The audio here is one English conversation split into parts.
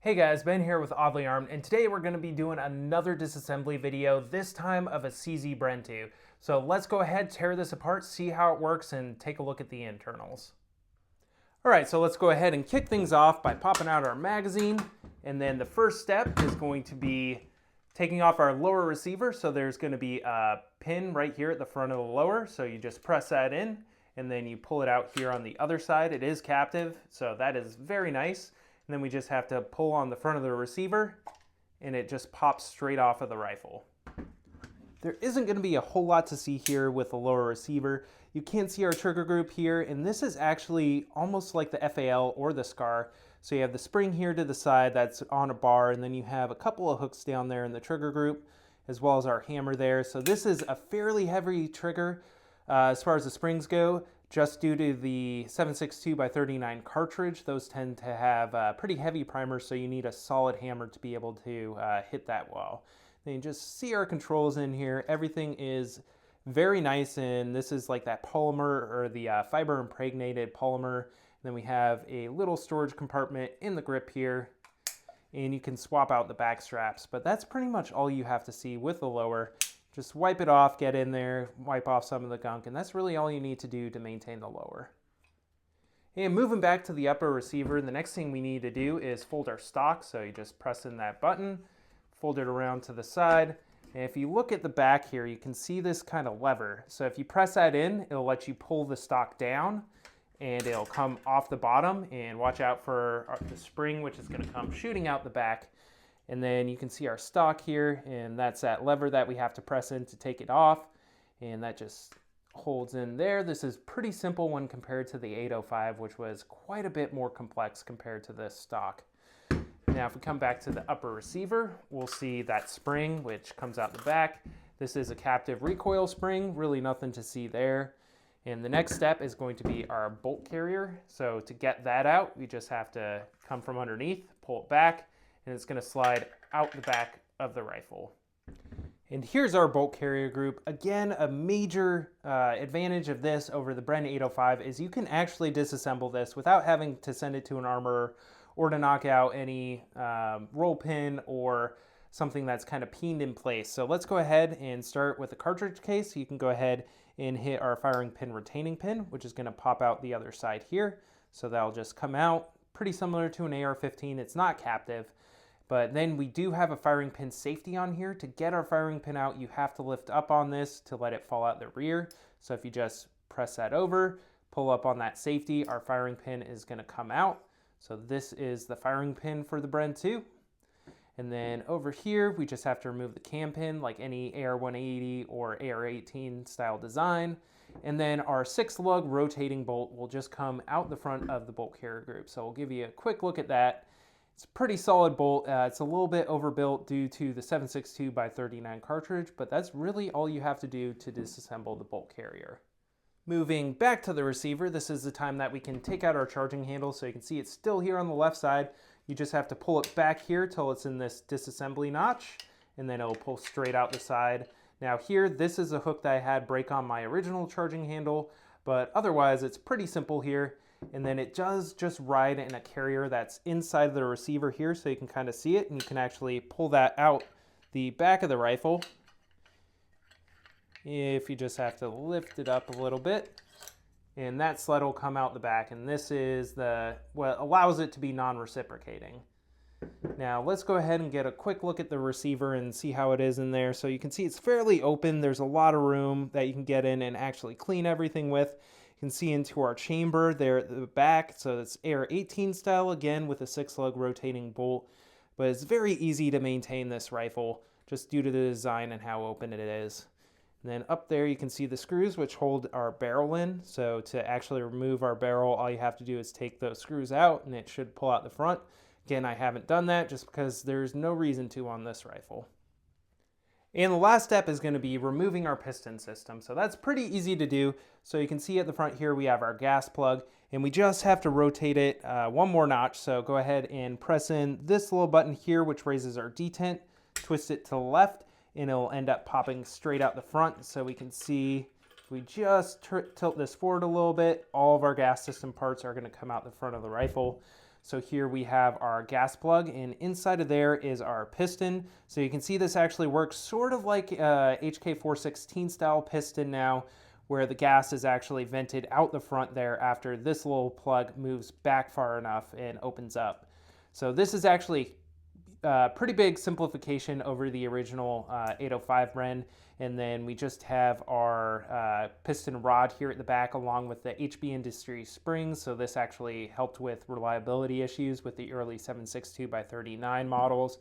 Hey guys, Ben here with Oddly Armed, and today we're going to be doing another disassembly video, this time of a CZ BREN 2. So let's go ahead, tear this apart, see how it works, and take a look at the internals. Alright, so let's go ahead and kick things off by popping out our magazine, and then the first step is going to be taking off our lower receiver. So there's going to be a pin right here at the front of the lower, so you just press that in, and then you pull it out here on the other side. It is captive, so that is very nice. And then we just have to pull on the front of the receiver and it just pops straight off of the rifle. There isn't going to be a whole lot to see here with the lower receiver. You can't see our trigger group here, and this is actually almost like the FAL or the SCAR. So you have the spring here to the side that's on a bar, and then you have a couple of hooks down there in the trigger group, as well as our hammer there. So this is a fairly heavy trigger as far as the springs go. Just due to the 7.62x39 cartridge, those tend to have pretty heavy primers, so you need a solid hammer to be able to hit that well. Then you just see our controls in here. Everything is very nice, and this is like that polymer or the fiber impregnated polymer. And then we have a little storage compartment in the grip here, and you can swap out the back straps. But that's pretty much all you have to see with the lower. Just wipe it off, get in there, wipe off some of the gunk, and that's really all you need to do to maintain the lower. And moving back to the upper receiver, the next thing we need to do is fold our stock. So you just press in that button, fold it around to the side, and if you look at the back here, you can see this kind of lever. So if you press that in, it'll let you pull the stock down, and it'll come off the bottom, and watch out for the spring, which is going to come shooting out the back. And then you can see our stock here, and that's that lever that we have to press in to take it off, and that just holds in there. This is pretty simple when compared to the 805, which was quite a bit more complex compared to this stock. Now if we come back to the upper receiver, we'll see that spring which comes out the back. This is a captive recoil spring, really nothing to see there. And the next step is going to be our bolt carrier. So to get that out, we just have to come from underneath, pull it back, and it's going to slide out the back of the rifle. And here's our bolt carrier group. Again, a major advantage of this over the BREN 805 is you can actually disassemble this without having to send it to an armorer or to knock out any roll pin or something that's kind of peened in place. So let's go ahead and start with the cartridge case. You can go ahead and hit our firing pin retaining pin, which is going to pop out the other side here. So that'll just come out pretty similar to an AR-15. It's not captive. But then we do have a firing pin safety on here. To get our firing pin out, you have to lift up on this to let it fall out the rear. So if you just press that over, pull up on that safety, our firing pin is going to come out. So this is the firing pin for the BREN 2. And then over here, we just have to remove the cam pin like any AR-180 or AR-18 style design. And then our 6-lug rotating bolt will just come out the front of the bolt carrier group. So we'll give you a quick look at that. It's a pretty solid bolt. It's a little bit overbuilt due to the 7.62x39 cartridge, but that's really all you have to do to disassemble the bolt carrier. Moving back to the receiver, this is the time that we can take out our charging handle. So you can see it's still here on the left side. You just have to pull it back here till it's in this disassembly notch, and then it'll pull straight out the side. Now here, this is a hook that I had break on my original charging handle, but otherwise it's pretty simple here. And then it does just ride in a carrier that's inside of the receiver here, so you can kind of see it, and you can actually pull that out the back of the rifle if you just have to lift it up a little bit, and that sled will come out the back, and this is what allows it to be non-reciprocating. Now let's go ahead and get a quick look at the receiver and see how it is in there. So you can see it's fairly open. There's a lot of room that you can get in and actually clean everything with. You can see into our chamber there at the back. So it's AR-18 style, again with a 6-lug rotating bolt, but it's very easy to maintain this rifle just due to the design and how open it is. And then up there you can see the screws which hold our barrel in. So to actually remove our barrel, all you have to do is take those screws out and it should pull out the front. Again, I haven't done that just because there's no reason to on this rifle. And the last step is going to be removing our piston system. So that's pretty easy to do. So you can see at the front here we have our gas plug, and we just have to rotate it one more notch. So go ahead and press in this little button here which raises our detent, twist it to the left, and it'll end up popping straight out the front. So we can see if we just tilt this forward a little bit, all of our gas system parts are going to come out the front of the rifle. So here we have our gas plug, and inside of there is our piston. So you can see this actually works sort of like a HK416 style piston now, where the gas is actually vented out the front there after this little plug moves back far enough and opens up. So this is actually a pretty big simplification over the original 805 Bren. And then we just have our piston rod here at the back along with the HB Industries springs. So this actually helped with reliability issues with the early 762x39 models.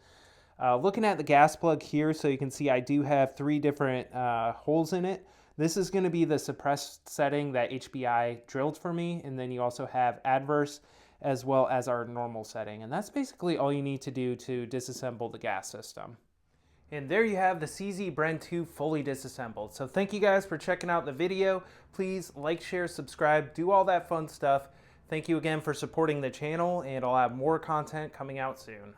Looking at the gas plug here, so you can see I do have 3 different holes in it. This is going to be the suppressed setting that HBI drilled for me. And then you also have adverse as well as our normal setting. And that's basically all you need to do to disassemble the gas system. And there you have the CZ BREN 2 fully disassembled. So thank you guys for checking out the video. Please like, share, subscribe, do all that fun stuff. Thank you again for supporting the channel, and I'll have more content coming out soon.